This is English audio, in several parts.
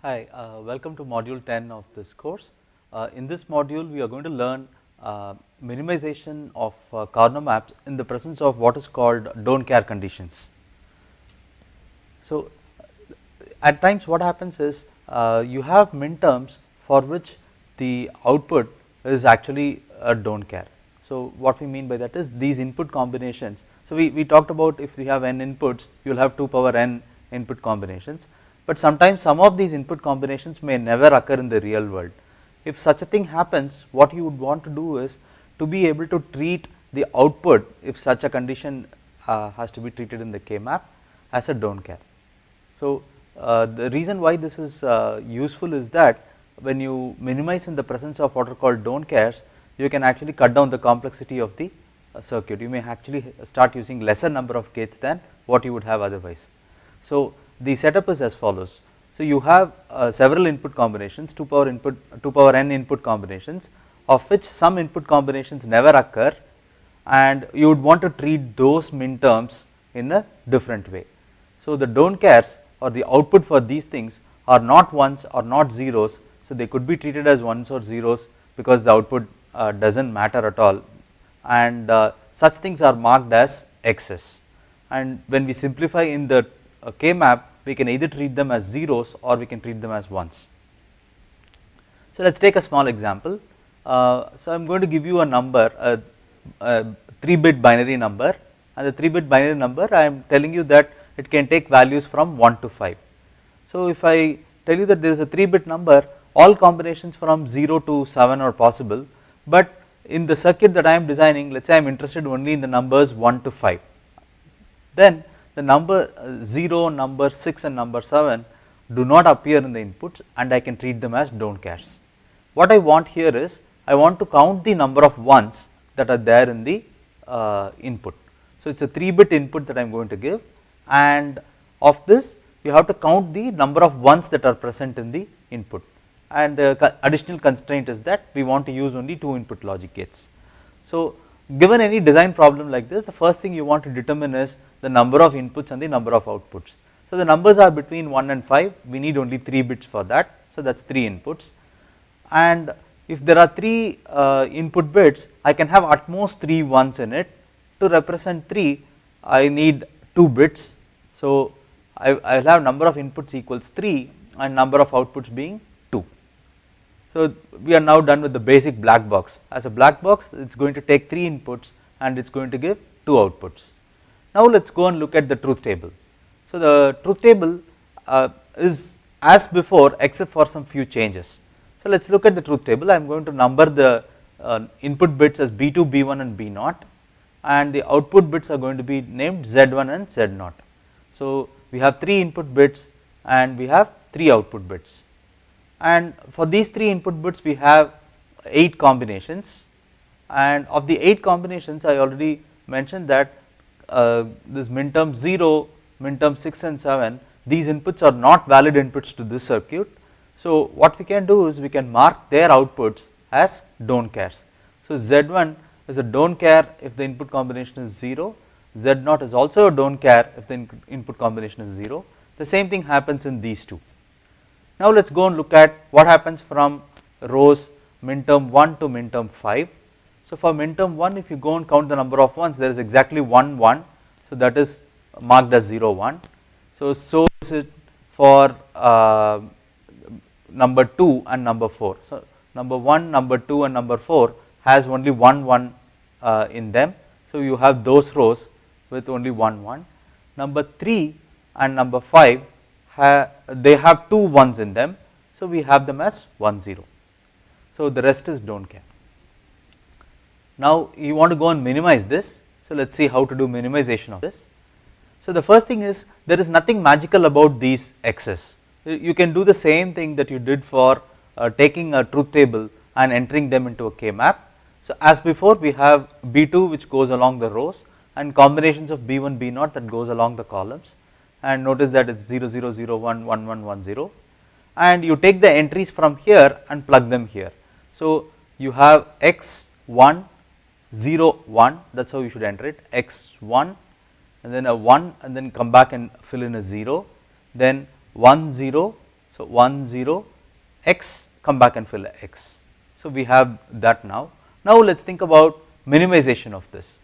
Hi, welcome to module 10 of this course. In this module we are going to learn minimization of corner maps in the presence of what is called don't care conditions. So at times what happens is you have minterms for which the output is actually a don't care. So what we mean by that is these input combinations. So we talked about if you have n inputs you will have 2 power n input combinations. But sometimes some of these input combinations may never occur in the real world. If such a thing happens, what you would want to do is to be able to treat the output, if such a condition has to be treated in the K-map, as a don't care. So the reason why this is useful is that when you minimize in the presence of what are called don't cares, you can actually cut down the complexity of the circuit. You may actually start using lesser number of gates than what you would have otherwise. So the setup is as follows. So you have several input combinations, 2 power n input combinations, of which some input combinations never occur, and you would want to treat those minterms in a different way. So the don't cares or the output for these things are not ones or not zeros, so they could be treated as ones or zeros because the output does not matter at all, and such things are marked as x's. And when we simplify in the K-map, we can either treat them as zeros or we can treat them as ones. So let us take a small example. So I am going to give you a number, a 3-bit binary number, and the 3-bit binary number I am telling you that it can take values from 1 to 5. So if I tell you that there is a 3-bit number, all combinations from 0 to 7 are possible, but in the circuit that I am designing, let us say I am interested only in the numbers 1 to 5. Then the number 0, number 6 and number 7 do not appear in the inputs, and I can treat them as don't cares. What I want here is I want to count the number of ones that are there in the input. So it is a 3-bit input that I am going to give, and of this you have to count the number of ones that are present in the input, and the additional constraint is that we want to use only 2 input logic gates. So given any design problem like this, the first thing you want to determine is the number of inputs and the number of outputs. So the numbers are between 1 and 5, we need only 3 bits for that, so that is 3 inputs, and if there are 3 input bits, I can have at most 3 ones in it. To represent 3, I need 2 bits, so I will have number of inputs equals 3 and number of outputs being 2. So we are now done with the basic black box. As a black box, it is going to take 3 inputs and it is going to give 2 outputs. Now let us go and look at the truth table. So the truth table is as before except for some few changes. So let us look at the truth table. I am going to number the input bits as B2, B1 and B0, and the output bits are going to be named Z1 and Z0. So we have 3 input bits and we have 3 output bits, and for these 3 input bits we have 8 combinations, and of the 8 combinations I already mentioned that this minterm 0, minterm 6 and 7, these inputs are not valid inputs to this circuit. So what we can do is we can mark their outputs as don't cares. So Z1 is a don't care if the input combination is 0, Z0 is also a don't care if the input combination is 0. The same thing happens in these two. Now let us go and look at what happens from rows minterm 1 to minterm 5. So for minterm 1, if you go and count the number of ones, there is exactly 1 1, so that is marked as 0 1. So is it for number 2 and number 4. So number 1, number 2 and number 4 has only 1 1 in them, so you have those rows with only 1 1. Number 3 and number 5 they have 2 ones in them, so we have them as 1 0. So the rest is don't care. Now you want to go and minimize this, so let us see how to do minimization of this. So the first thing is there is nothing magical about these x's. You can do the same thing that you did for taking a truth table and entering them into a K-map. So as before we have B2 which goes along the rows and combinations of B1, B0 that goes along the columns, and notice that it is 0 0 0 1 1 1 1 0, and you take the entries from here and plug them here. So you have x1 0 1, that is how you should enter it, x1 and then a 1 and then come back and fill in a 0, then 1 0, so So 1 0 x, come back and fill x. So we have that now. Now let us think about minimization of this.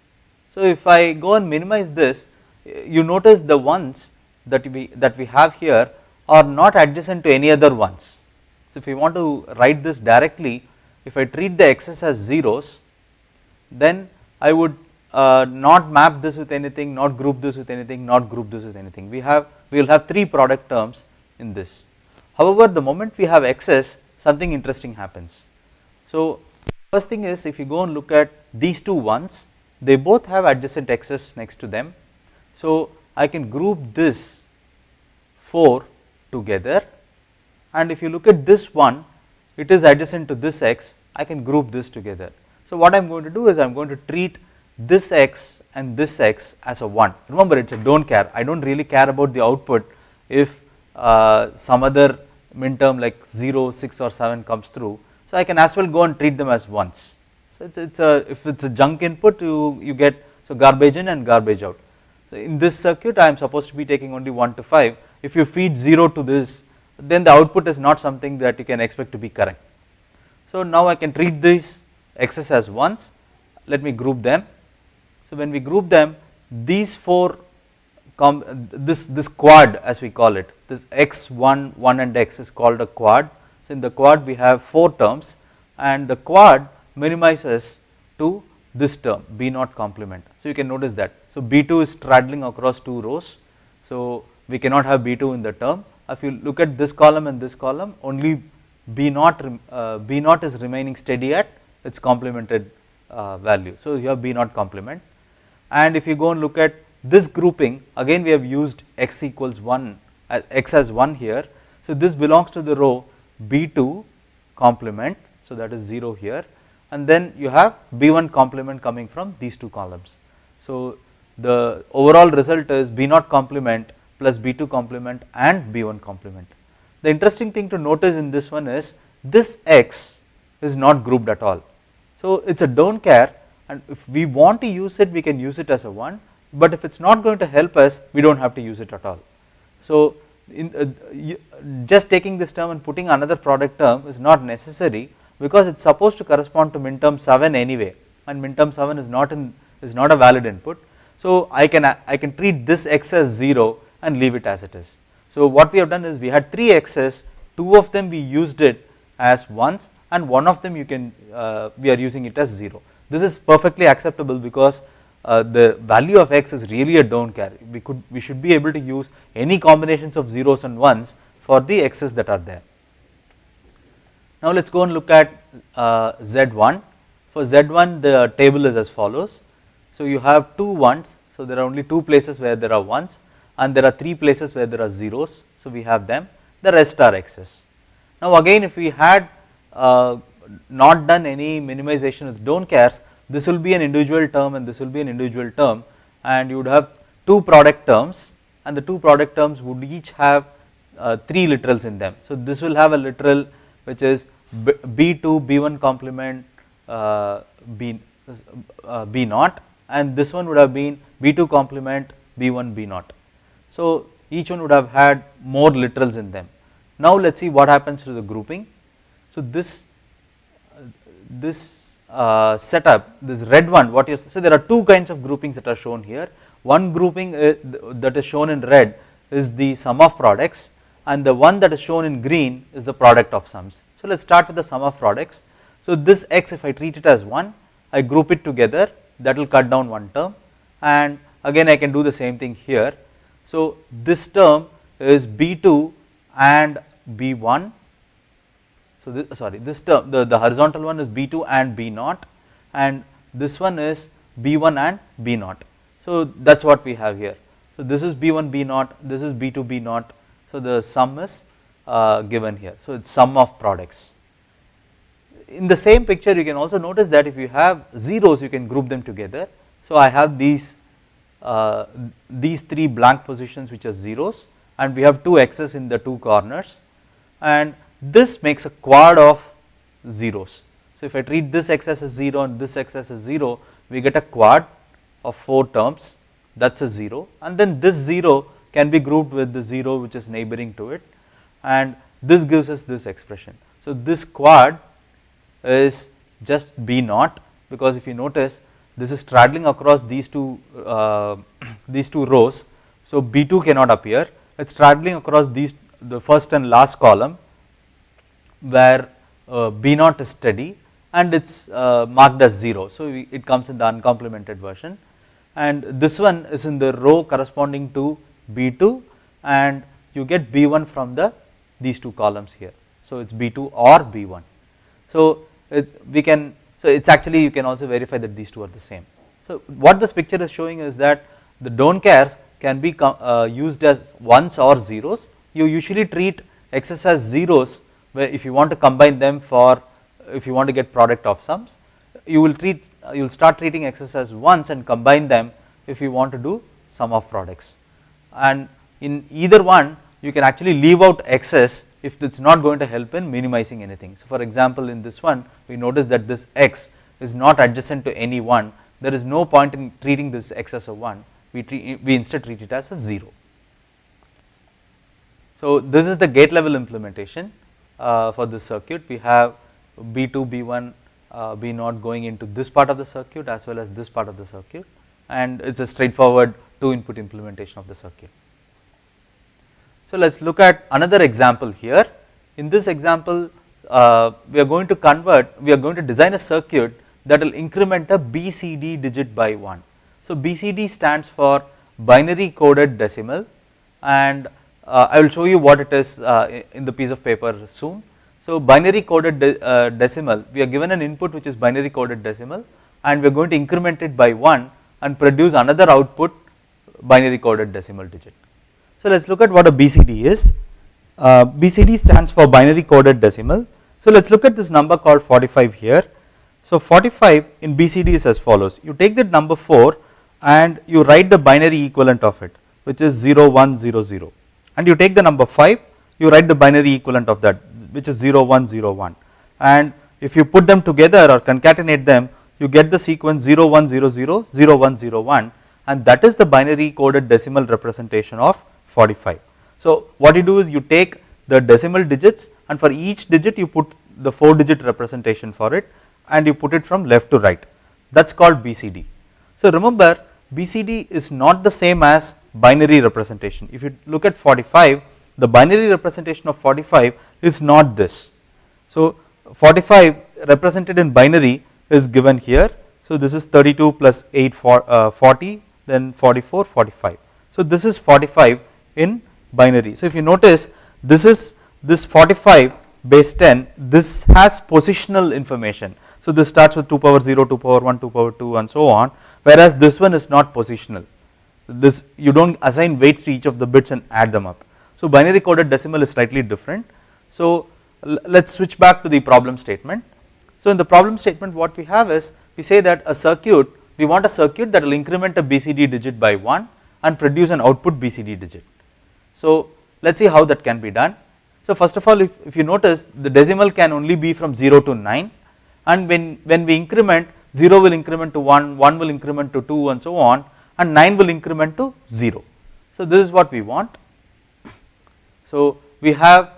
So if I go and minimize this, you notice the ones that we have here are not adjacent to any other ones. So if we want to write this directly, if I treat the x's as zeros, then I would not map this with anything, not group this with anything, not group this with anything. We will have 3 product terms in this. However, the moment we have x's, something interesting happens. So first thing is, if you go and look at these two ones, they both have adjacent x's next to them. So I can group this 4 together, and if you look at this one, it is adjacent to this x, I can group this together. So what I am going to do is I am going to treat this x and this x as a 1. Remember, it is a don't care, I do not really care about the output if some other min term like 0, 6 or 7 comes through. So I can as well go and treat them as 1s. So if it is a junk input, you get garbage in and garbage out. So in this circuit I am supposed to be taking only 1 to 5. If you feed 0 to this, then the output is not something that you can expect to be correct. So now I can treat these x's as 1s. Let me group them. So when we group them, these 4 this quad, as we call it, this x 1, 1 and x is called a quad. So in the quad we have 4 terms, and the quad minimizes to this term b naught complement. So you can notice that. So b2 is straddling across 2 rows. So we cannot have b2 in the term. If you look at this column and this column, only b naught is remaining steady at its complemented value. So you have b naught complement. And if you go and look at this grouping, again we have used x equals 1, x as 1 here. So this belongs to the row b2 complement, so that is 0 here, and then you have b1 complement coming from these 2 columns. So the overall result is b naught complement plus b2 complement and b1 complement. The interesting thing to notice in this one is this x is not grouped at all. So it is a don't care, and if we want to use it, we can use it as a 1, but if it is not going to help us, we do not have to use it at all. So just taking this term and putting another product term is not necessary, because it is supposed to correspond to min term 7 anyway, and min term 7 is not a valid input. So I can treat this x as 0 and leave it as it is. So what we have done is we had 3 x's, 2 of them we used it as 1s, and 1 of them we are using it as 0. This is perfectly acceptable because the value of x is really a don't care. We should be able to use any combinations of zeros and ones for the x's that are there. Now let us go and look at Z1. For Z1 the table is as follows. So you have 2 1s, so there are only 2 places where there are 1s, and there are 3 places where there are zeros, so we have them, the rest are x's. Now again, if we had not done any minimization with don't cares, this will be an individual term and this will be an individual term, and you would have 2 product terms, and the 2 product terms would each have 3 literals in them. So this will have a literal which is b2 b1 complement b naught, and this one would have been b2 complement b1 b naught. So each one would have had more literals in them. Now let us see what happens to the grouping. So this setup, this red one, so there are 2 kinds of groupings that are shown here. One grouping that is shown in red is the sum of products, and the one that is shown in green is the product of sums. So let us start with the sum of products. So this x, if I treat it as 1, I group it together, that will cut down 1 term, and again I can do the same thing here. So this term is b2 and b1. So this term, the horizontal one is b2 and b naught, and this one is b1 and b naught. So that is what we have here. So this is b1 b naught, this is b2 b naught. So the sum is given here. So it is sum of products. In the same picture you can also notice that if you have zeros, you can group them together. So I have these 3 blank positions which are zeros, and we have 2 x's in the 2 corners, and this makes a quad of zeros. So if I treat this x as a 0 and this x as a 0, we get a quad of 4 terms, that is a 0, and then this 0 can be grouped with the 0 which is neighboring to it, and this gives us this expression. So this quad is just B naught, because if you notice this is straddling across these two rows, so B2 cannot appear, it is straddling across the first and last column where B naught is steady and it is marked as 0. So it comes in the uncomplemented version, and this one is in the row corresponding to B2, and you get B1 from these two columns here. So it is B2 or B1. So it's actually, you can also verify that these two are the same. So what this picture is showing is that the don't cares can be used as ones or zeros. You usually treat x's as zeros, where if you want to combine them if you want to get product of sums, you will start treating x's as ones and combine them if you want to do sum of products. And in either one you can actually leave out x's if it is not going to help in minimizing anything. So for example, in this one we notice that this x is not adjacent to any 1, there is no point in treating this x as a 1, we instead treat it as a 0. So this is the gate level implementation for this circuit. We have B2, B1, B0 going into this part of the circuit as well as this part of the circuit, and it is a straightforward 2 input implementation of the circuit. So let us look at another example here. In this example we are going to design a circuit that will increment a BCD digit by 1. So BCD stands for binary coded decimal, and I will show you what it is in the piece of paper soon. So binary coded decimal, we are given an input which is binary coded decimal, and we are going to increment it by 1 and produce another output binary coded decimal digit. So let us look at what a BCD is. BCD stands for binary coded decimal. So let us look at this number called 45 here. So 45 in BCD is as follows: you take that number 4 and you write the binary equivalent of it, which is 0100, and you take the number 5, you write the binary equivalent of that, which is 0101, and if you put them together or concatenate them, you get the sequence 0100 0101, and that is the binary coded decimal representation of 45. So what you do is you take the decimal digits, and for each digit you put the 4-digit representation for it, and you put it from left to right. That is called BCD. So remember, BCD is not the same as binary representation. If you look at 45, the binary representation of 45 is not this. So 45 represented in binary is given here. So this is 32 plus 8 40, then 44 45. So this is 45 in binary. So if you notice, this 45 base 10, this has positional information. So this starts with 2 power 0, 2 power 1, 2 power 2 and so on, whereas this one is not positional. This, you do not assign weights to each of the bits and add them up. So binary coded decimal is slightly different. So let us switch back to the problem statement. So in the problem statement what we have is, we say that we want a circuit that will increment a BCD digit by 1 and produce an output BCD digit. So let us see how that can be done. So first of all, if you notice, the decimal can only be from 0 to 9, and when we increment, 0 will increment to 1, 1 will increment to 2 and so on, and 9 will increment to 0. So this is what we want. So we have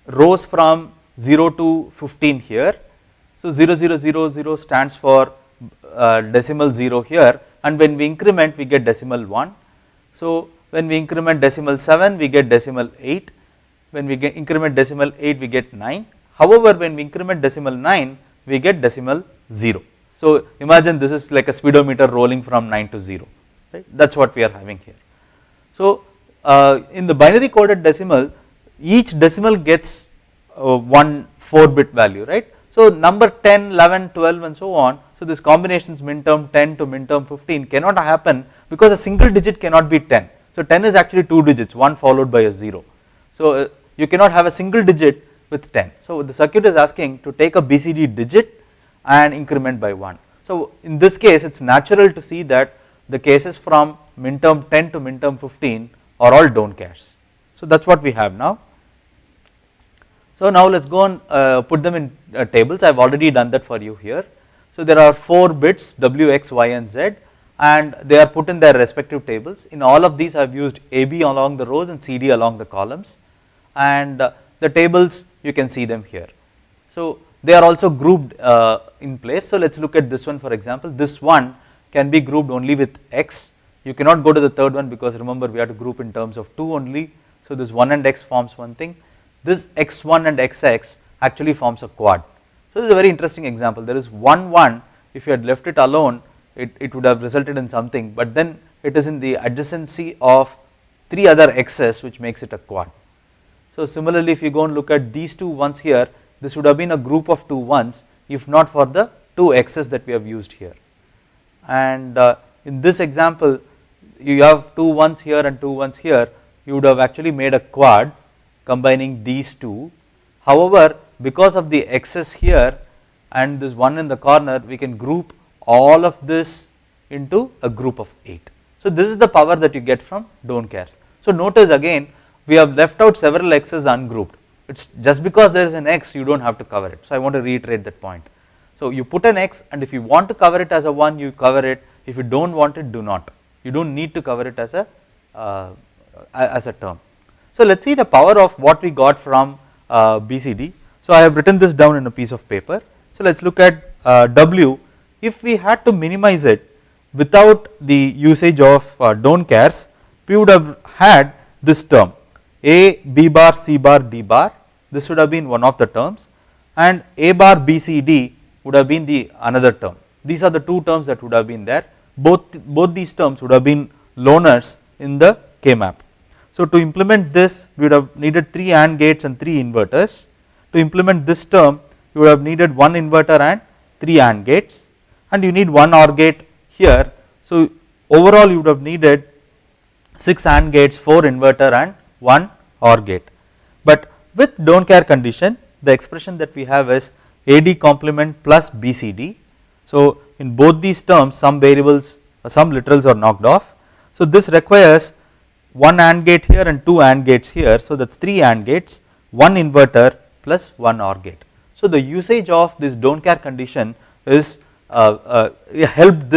rows from 0 to 15 here. So 0000 stands for decimal 0 here, and when we increment we get decimal 1. So when we increment decimal 7 we get decimal 8, when we increment decimal 8 we get 9. However, when we increment decimal 9 we get decimal 0. So imagine this is like a speedometer rolling from 9 to 0, right? That is what we are having here. So in the binary coded decimal, each decimal gets one 4-bit value, right? So number 10, 11, 12 and so on. So this combinations minterm 10 to minterm 15 cannot happen because a single digit cannot be 10. So 10 is actually 2 digits, one followed by a 0. So you cannot have a single digit with 10. So the circuit is asking to take a BCD digit and increment by 1. So in this case it is natural to see that the cases from minterm 10 to minterm 15 are all don't cares. So that is what we have now. So now let us go and put them in tables. I have already done that for you here. So there are 4 bits W, X, Y and Z, and they are put in their respective tables. In all of these I have used AB along the rows and CD along the columns, and the tables you can see them here. So they are also grouped in place. So let us look at this one for example. This one can be grouped only with x. You cannot go to the third one because remember we have to group in terms of 2 only. So this 1 and x forms one thing. This x1 and xx actually forms a quad. So this is a very interesting example. There is 1 1. If you had left it alone, it would have resulted in something, but then it is in the adjacency of 3 other x's which makes it a quad. So similarly, if you go and look at these 2 1s here, this would have been a group of 2 1s if not for the 2 x's that we have used here. And in this example, you have 2 1s here and 2 1s here, you would have actually made a quad combining these 2. However, because of the x's here and this 1 in the corner, we can group all of this into a group of 8. So this is the power that you get from don't cares. So notice again, we have left out several x's ungrouped. It's just because there is an x, you don't have to cover it. So I want to reiterate that point. So you put an x, and if you want to cover it as a 1, you cover it. If you don't want it, do not. You don't need to cover it as a term. So let's see the power of what we got from BCD. So I have written this down in a piece of paper. So let's look at W. If we had to minimize it without the usage of don't cares, we would have had this term A, B bar, C bar, D bar. This would have been one of the terms, and A bar, B, C, D would have been the another term. These are the 2 terms that would have been there. Both these terms would have been loners in the K map. So to implement this, we would have needed 3 AND gates and 3 inverters. To implement this term, you would have needed 1 inverter and 3 AND gates, and you need 1 OR gate here. So overall you would have needed 6 AND gates, 4 inverter and 1 OR gate. But with don't care condition, the expression that we have is AD complement plus BCD. So in both these terms, some variables, some literals are knocked off. So this requires 1 AND gate here and 2 AND gates here. So that is 3 AND gates, 1 inverter plus 1 OR gate. So the usage of this don't care condition is helped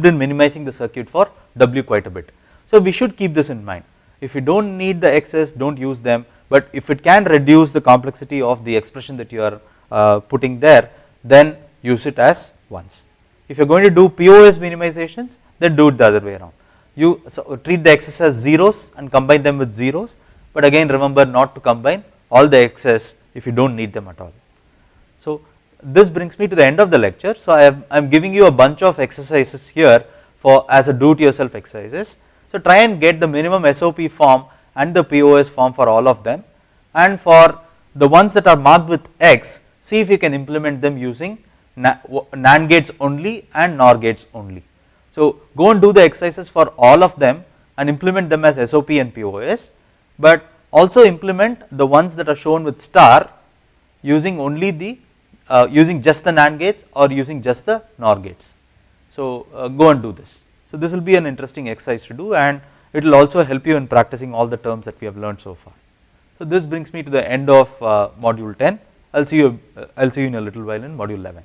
in minimizing the circuit for W quite a bit. So we should keep this in mind. If you don't need the x's, don't use them, but if it can reduce the complexity of the expression that you are putting there, then use it as ones. If you are going to do POS minimizations, then do it the other way around. You treat the x's as zeros and combine them with zeros, but again remember not to combine all the x's if you don't need them at all. So this brings me to the end of the lecture. So I am giving you a bunch of exercises here for as a do it yourself exercises. So try and get the minimum SOP form and the POS form for all of them, and for the ones that are marked with X, see if you can implement them using NAND gates only and NOR gates only. So go and do the exercises for all of them and implement them as SOP and POS, but also implement the ones that are shown with star using only the using just the NAND gates or using just the NOR gates. So go and do this. So this will be an interesting exercise to do, and it will also help you in practicing all the terms that we have learned so far. So this brings me to the end of module 10. I'll see you in a little while in module 11.